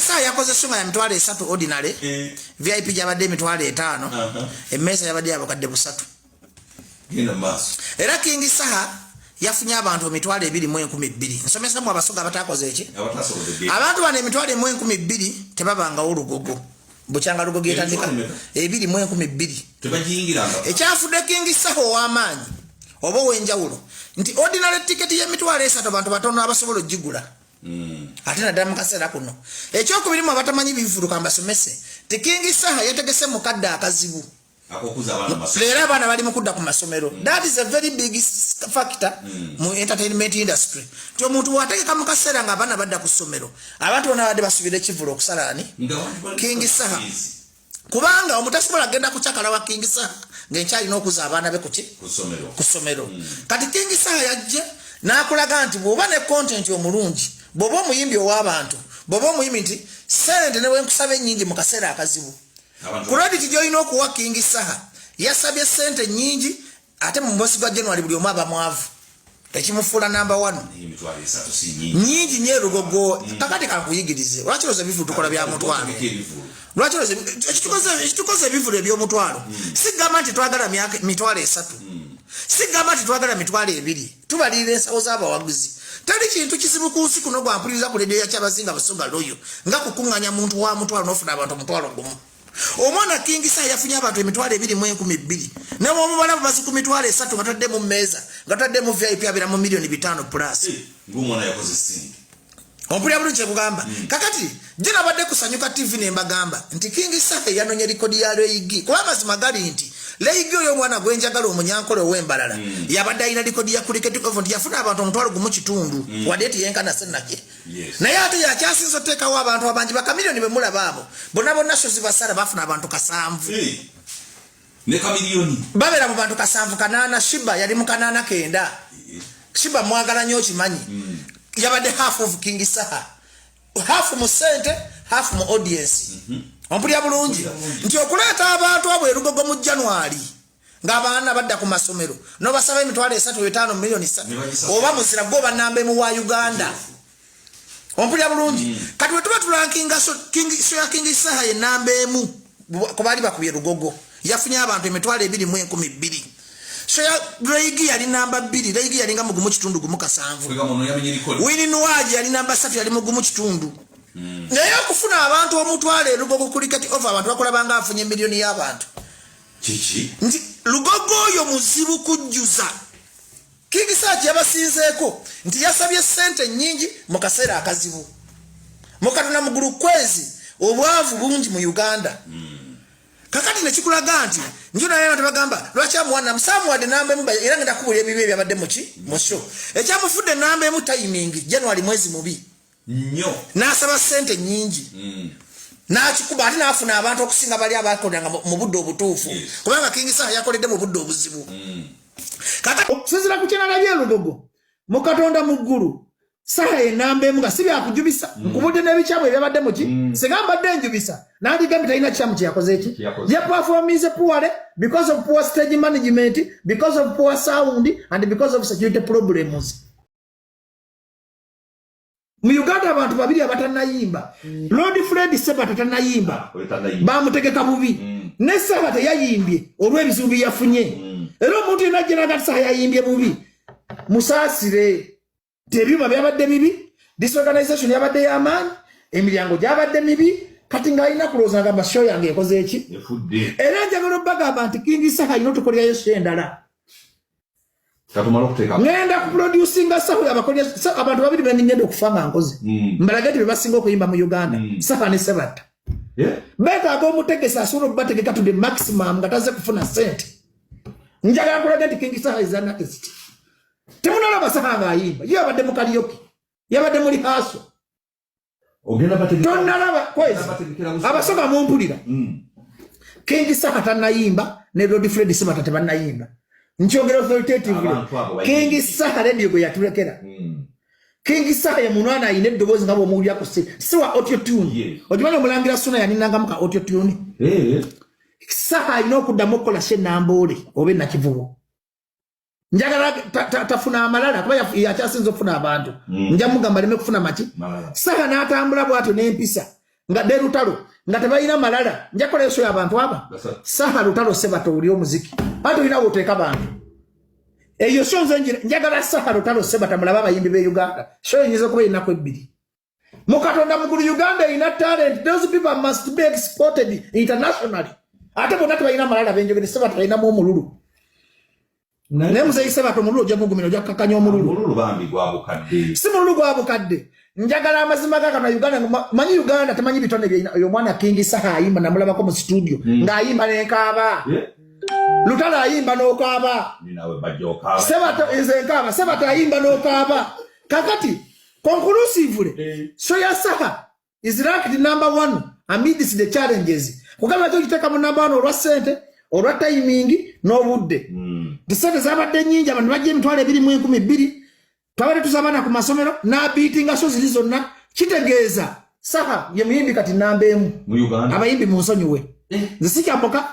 Sa yakoze sunga ya mitwalo 3 ordinary VIP jabadde mitwalo 5 emmesa yabadde abakadde busatu genda maso era King Sa yafunye abantu mitwalo 2,12 nsomesa mu abasoga abatakoze eki abantu bane mitwalo 2,12 tebabanga olugogo buchanga lugogo etandika 2,12 tebajingiranga ekyafudde King Sa ow'amaanyi obo wenjawulo nti ordinary ticket ye mitwalo 3 abantu batono abasobola jigula ate naddala mu kaseera kuno ekyokubirimu abatamanyi bivulu kambasomese ti King Sa yategese mukadde akazibu leero abaana bali mu kudda ku masomero that is a very big factor mu entertainment industry ti omuntu bw'ategeka mu kaseera ng'abaana badda ku ssomero abantu bonna badde basubira ekivulu okusalaani King Sa kubanga omuntu asobola agenda kucakala wa King Sa ng'enkyalina okuza abaana be ku ssomero kati King Sa yajja n'akulaga nti bw'oba ne content omulungi bw'oba omuyimbi ow'abantu bw'oba omuyimbi nti sente ne bwenkusaba ennyingi mu kaseera akazibu credit gy'olina okuwa King Sa yasabye sente nyingi ate mu mbosi gwa January buli omu aba mwavu ekimufuula number 1 nyingi nye lugogo kakati kakuyigirize lwaki loza ebivudu tukola bya mutwalo lwaki loza ekitukoze ebivudu eby'omutwalo sigamba nti twagala mitwalo 3 sigamba nti twagala mitwalo 2 tubalirira ensawo z'abawaguzi tali kintu kizibu ku nsi kuno gwampuliriza ku leediyo yakyabazinga basoga loyo nga kukuŋŋanya muntu wa mutwalo n'ofuna abantu omutwalo gumu omwana King Sa yafunye abantu emitwalo 2,12 ne bw'omubala basi ku mitwalo 3 nga tadde mu mmeeza nga tadde mu VIP abira mu milioni 5 plus ng'omwana yakoze singi ompulira bulungi ekugamba kakati gye nabadde kusanyuka TV ne mbagamba nti King Sa yanonye likodi ya Leigi kuba amazima gali nti Leigi oyo omwana gwenjagala omunyankole ow'embalala yabadde alina likodi ya cricket event yafuna abantu omutwalo gumu kitundu wadde eti yenkana sennake naye ate yakyasinza oteekawo abantu abangi bakamiliyoni be mulaba abo bonna sozi basala bafuna abantu 7 ne kamiliyoni babeera mu bantu 7 Shiba yali mu 9 Shiba mwagala nnyo okimanyi yabadde half of King Sa half mu sente half mu audience ompulira bulungi nti okuleeta abantu abo erugogo mu January ng'abaana badda ku masomero n'obasaba emitwalo 3 milioni 3 oba muzira gwo bannambe mu wa Uganda ompulira bulungi kati bwe tuba tulankinga King Sa ye nnamba emu kubaali bakubye rugogo yafunye abantu emitwalo 2,12 so ya Leigi yali namba 2 Leigi yali nga mugumu kitundu gumu kasanvu Winnie Nuwaji yali namba 3 yali mugumu kitundu naye okufuna abantu omutwalo erugogo cricket over abantu bakulabanga afunye miliyoni y'abantu kiki nti lugogo oyo muzibu kujjuza King Sa yabasinzeeko nti yasabye sente nyingi mu kaseera akazibu mukatona mugulu kwezi obwavu bungi mu Uganda kakati nekikulaga nti njo naye abantu bagamba lwaki amuwana musamuwadde namba emu era ngenda kubulya ebibi ebyabadde mu show ekyamufudde namba emu timing January mwezi mubi nnyo n'asaba sente nyingi n'akikuba ate n'afuna abantu okusinga bali abakolanga mu budde obutuufu kubanga King Sa yakoledde mu budde obuzibu kakati okusinziira ku kyena nabye lugogo mu Katonda mu ggulu Sa enamba emu nga si byakujubisa nkubudde n'ebikyamu ebyabadde muki singa mbadde njubisa nandigambi talina kikyamu kyeyakoze eki yeperforminze poorly because of poor stage management because of poor sound and because of security problems mu Uganda abantu babiri abatanayimba Lord Fred Seba tatanayimba bamutegeka bubi ne Seba teyayimbye olw'ebizibu byafunye era omuntu yenajjeraga Sa yayimbye bubi musaasire tebyuma byabadde bibi disorganization yabadde y'amaanyi emiryango gyabadde mibi kati ng'alina kulowooza ngamba show yange ekoze eki era njagala obbagamba nti King Sa alina otukolerayo show endala ngenda kuproducinga Sa abantu babiri bengenda okufa nga nkoze mbalage ti bebasinga okuyimba mu Uganda Sa ne Sebatta betaaga omutegesi asobola okubategeka to the maximum nga taze kufuna sente njagala kulaga nti King Sa is an artist temunalaba Sa ng'ayimba ye abadde mu karaoke yabadde muri haso tonalaba kwezi abasoga mumpulira King Sa tanayimba ne Lord Fred Seba tebanayimba nkyogera authoritatively King Sa radio gwe yatulekera King Sa ye munwana ayina eddoboozi nga bw'omuwulira ku siwa audio tune okimanyi omulangira Suna yaninangamu ka audio tune Sa alina okuddamu okukola shenamboole oba enakivubo njagala tafuna amalala kuba yakyasinza okufuna abantu nja mugamba aleme kufuna maki Sa n'atambula bw'atyo n'empisa nga de lutalo nga tebalina malala njakola yeso y'abantu aba saha lutalo sebato uli omuziki ate olina woteeka bantu eyo so nze njagala saha lutalo sebata mulaba abayimbi be Uganda so yenyiza kuba ennaku ebbiri mu Katonda mukulu Uganda ina talent. Those people must be exported internationally. Ate bonna tebalina malala benjogere sebata balina mu omululu ne muzeyi sebato omululu ojja mugumira ojja kakanya omululu bambi gwa bukadde si mululu gwa bukadde. Njagala amazima ga kana Uganda manyi Uganda tamanyi bitonde bye yo mwana King Saha ayimba namulabako mu studio ng'ayimba n'enkaaba lutalo ayimba n'okaaba ninawe bajoka sebato enkaaba sebato ayimba n'okaaba kakati conclusively Soya Saha is ranked number 1 amidst the challenges kugamba cyo kiteka mu number 1 olwa sente olwa timing n'obudde the sente zabadde nnyingi abantu bajje emitwalo 2012 twabale tuzabana ku masomero na beatinga so zili zonna kitegeeza Saha ye muyimbi kati namba emu mu Uganda abayimbi mu nsonyiwe nze sikyamboka